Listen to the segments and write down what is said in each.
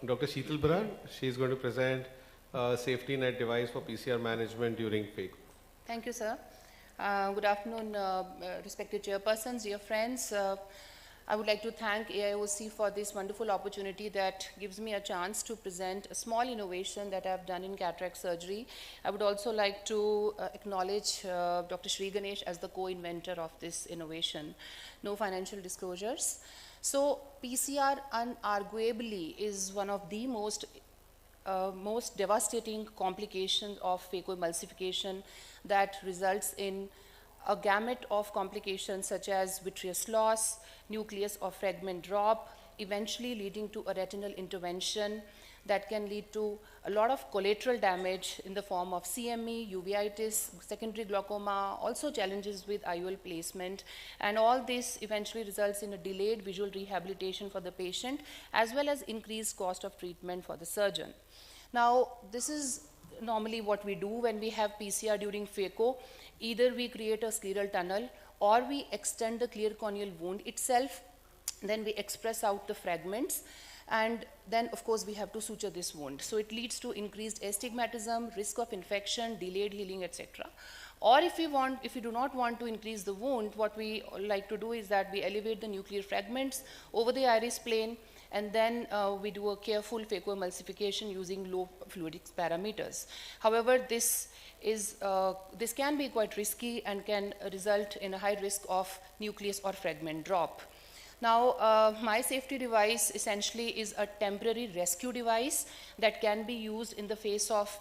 Dr. Sheetal Brar. She is going to present a safety net device for PCR management during phaco. Thank you, sir. Good afternoon, respected chairpersons, dear friends. I would like to thank AIOC for this wonderful opportunity that gives me a chance to present a small innovation that I've done in cataract surgery. I would also like to acknowledge Dr. Sri Ganesh as the co-inventor of this innovation. No financial disclosures. So PCR unarguably is one of the most devastating complications of phacoemulsification that results in a gamut of complications such as vitreous loss, nucleus or fragment drop, eventually leading to a retinal intervention that can lead to a lot of collateral damage in the form of CME, uveitis, secondary glaucoma, also challenges with IOL placement, and all this eventually results in a delayed visual rehabilitation for the patient as well as increased cost of treatment for the surgeon. Now, this is normally what we do when we have PCR during phaco. Either we create a scleral tunnel or we extend the clear corneal wound itself, then we express out the fragments, and then of course we have to suture this wound. So it leads to increased astigmatism, risk of infection, delayed healing, etc. Or if we do not want to increase the wound, what we like to do is that we elevate the nuclear fragments over the iris plane, and then we do a careful phacoemulsification using low fluidics parameters. However, this can be quite risky and can result in a high risk of nucleus or fragment drop. Now, my safety device essentially is a temporary rescue device that can be used in the face of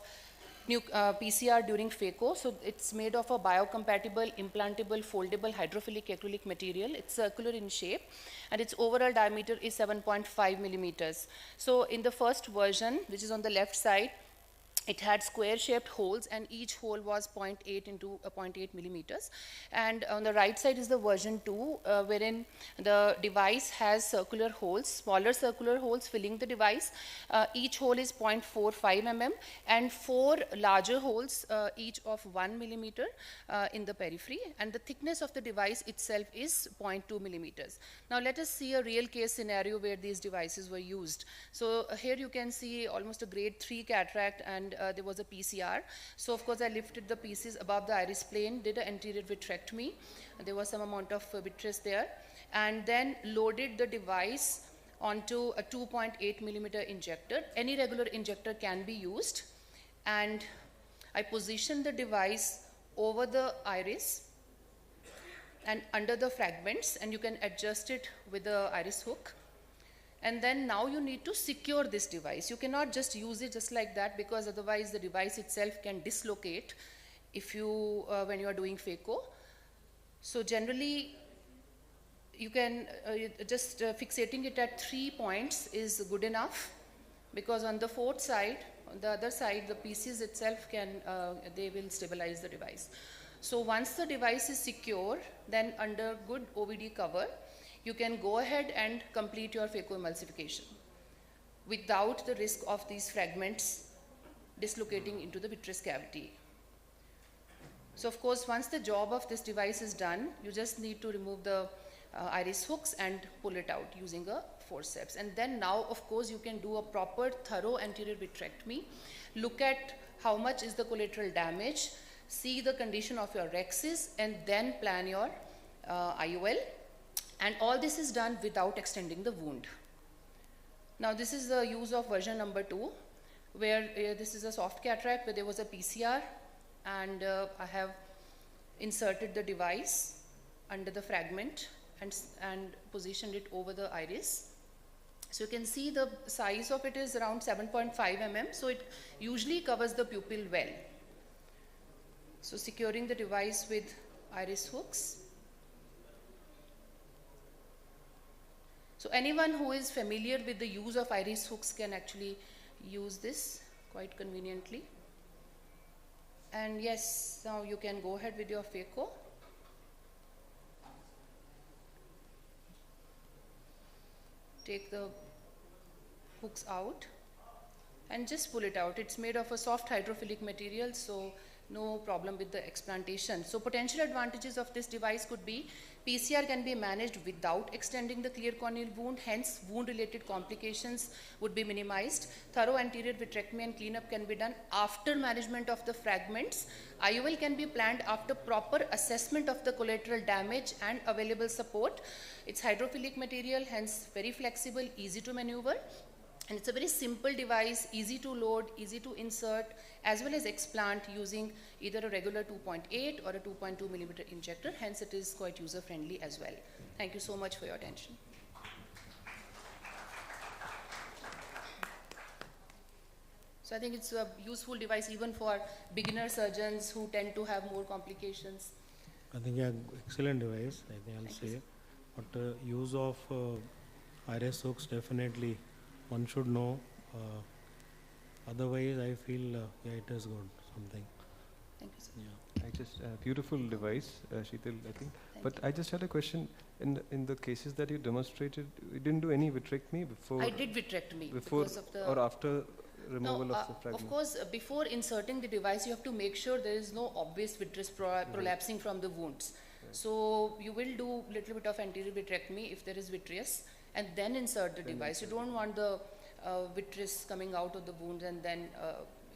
PCR during phaco. So it's made of a biocompatible, implantable, foldable hydrophilic acrylic material. It's circular in shape, and its overall diameter is 7.5 millimeters. So in the first version, which is on the left side, it had square-shaped holes, and each hole was 0.8 into 0.8 millimeters. And on the right side is the version 2, wherein the device has circular holes, smaller circular holes filling the device. Each hole is 0.45 mm, and 4 larger holes, each of 1 millimeter in the periphery. And the thickness of the device itself is 0.2 millimeters. Now let us see a real case scenario where these devices were used. So here you can see almost a grade 3 cataract, and there was a PCR. So of course I lifted the pieces above the iris plane, did an anterior vitrectomy. There was some amount of vitreous there, and then loaded the device onto a 2.8 millimeter injector. Any regular injector can be used, and I positioned the device over the iris and under the fragments, and you can adjust it with the iris hook. And then now you need to secure this device. You cannot just use it just like that, because otherwise the device itself can dislocate if you when you are doing phaco. So generally you can just fixating it at 3 points is good enough, because on the fourth side, on the other side, the pieces itself can they will stabilize the device. So once the device is secure, then under good OVD cover, you can go ahead and complete your phacoemulsification without the risk of these fragments dislocating into the vitreous cavity. So of course, once the job of this device is done, you just need to remove the iris hooks and pull it out using a forceps. And then now, of course, you can do a proper thorough anterior vitrectomy, look at how much is the collateral damage, see the condition of your rexes, and then plan your IOL. And all this is done without extending the wound. Now this is the use of version number 2, where this is a soft cataract where there was a PCR, and I have inserted the device under the fragment and positioned it over the iris. So you can see the size of it is around 7.5 mm, so it usually covers the pupil well. So securing the device with iris hooks. So anyone who is familiar with the use of iris hooks can actually use this quite conveniently. And yes, now you can go ahead with your phaco. Take the hooks out and just pull it out. It's made of a soft hydrophilic material, so no problem with the explantation. So potential advantages of this device could be PCR can be managed without extending the clear corneal wound, hence wound-related complications would be minimized. Thorough anterior vitrectomy and cleanup can be done after management of the fragments. IOL can be planned after proper assessment of the collateral damage and available support. It's hydrophilic material, hence very flexible, easy to maneuver. And it's a very simple device, easy to load, easy to insert, as well as explant using either a regular 2.8 or a 2.2 millimeter injector. Hence, it is quite user-friendly as well. Thank you so much for your attention. So I think it's a useful device even for beginner surgeons who tend to have more complications. I think excellent device, I think I'll say. But use of iris hooks, definitely one should know. Otherwise, I feel yeah, it is good. Something. Thank you, sir. Yeah. I just beautiful device, Sheetal, I think. But I just had a question. In the cases that you demonstrated, you didn't do any vitrectomy before. I did vitrectomy before because of the or after removal no, of the fragment. of course, before inserting the device, you have to make sure there is no obvious vitreous prolapsing from the wounds. Right. So you will do little bit of anterior vitrectomy if there is vitreous, and then insert the device. You don't want the vitreous coming out of the wounds and then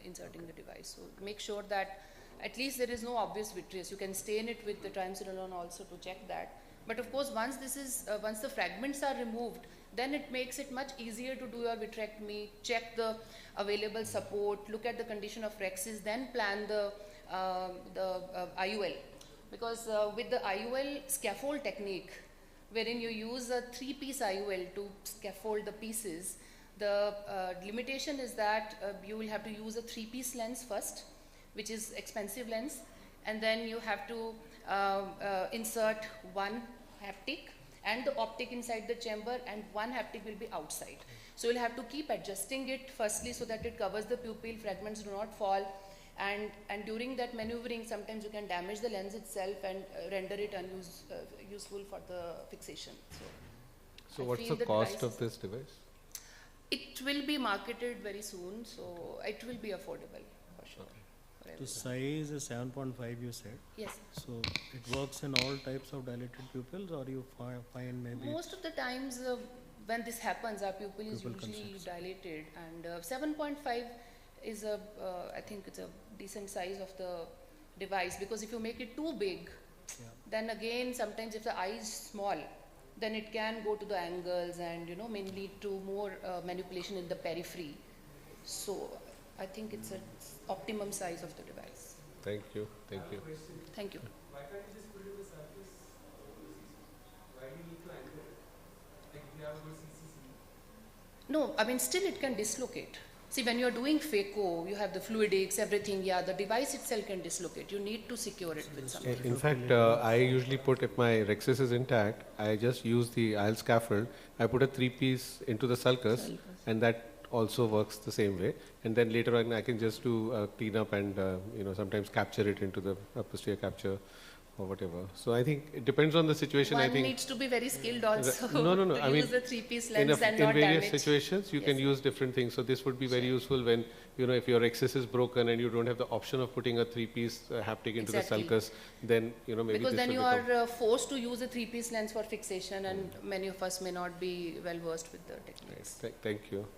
inserting the device. So make sure that at least there is no obvious vitreous. You can stain it with the triamcinolone also to check that. But of course, once the fragments are removed, then it makes it much easier to do your vitrectomy, check the available support, look at the condition of rhexis, then plan the IOL. Because with the IOL scaffold technique, wherein you use a 3-piece IOL to scaffold the pieces, the limitation is that you will have to use a 3-piece lens first, which is expensive lens, and then you have to insert one haptic and the optic inside the chamber, and one haptic will be outside. So you'll have to keep adjusting it firstly so that it covers the pupil, fragments do not fall, and during that maneuvering sometimes you can damage the lens itself and render it useful for the fixation. So what's the cost of this device? It will be marketed very soon, so it will be affordable for sure. Okay. The size is 7.5 you said. Yes. So it works in all types of dilated pupils, or you find maybe most of the times when this happens, our pupil is usually concepts. dilated, and 7.5 is I think it's a decent size of the device, because if you make it too big, then again sometimes if the eye is small, then it can go to the angles and may lead to more manipulation in the periphery. So I think it's an optimum size of the device. Thank you. Thank you. Thank you. Why can't you just put it in the surface? Why do you need to anchor it? Like if you have a good CCC. No, I mean still it can dislocate. See, when you're doing phaco, you have the fluidics, everything, the device itself can dislocate. You need to secure it with something. In fact, I usually put, if my rhexis is intact, I just use the IOL scaffold. I put a 3-piece into the sulcus, and that also works the same way. And then later on, I can just do cleanup and sometimes capture it into the posterior capture or whatever. So I think it depends on the situation. One I think needs to be very skilled also no. to I use mean, the 3-piece lens and in not various damage. situations, you can use different things. So this would be very useful when, if your rhexis is broken and you don't have the option of putting a 3-piece haptic into the sulcus, then, maybe because this then will you become are forced to use a 3-piece lens for fixation, and many of us may not be well versed with the techniques. Right. Thank you.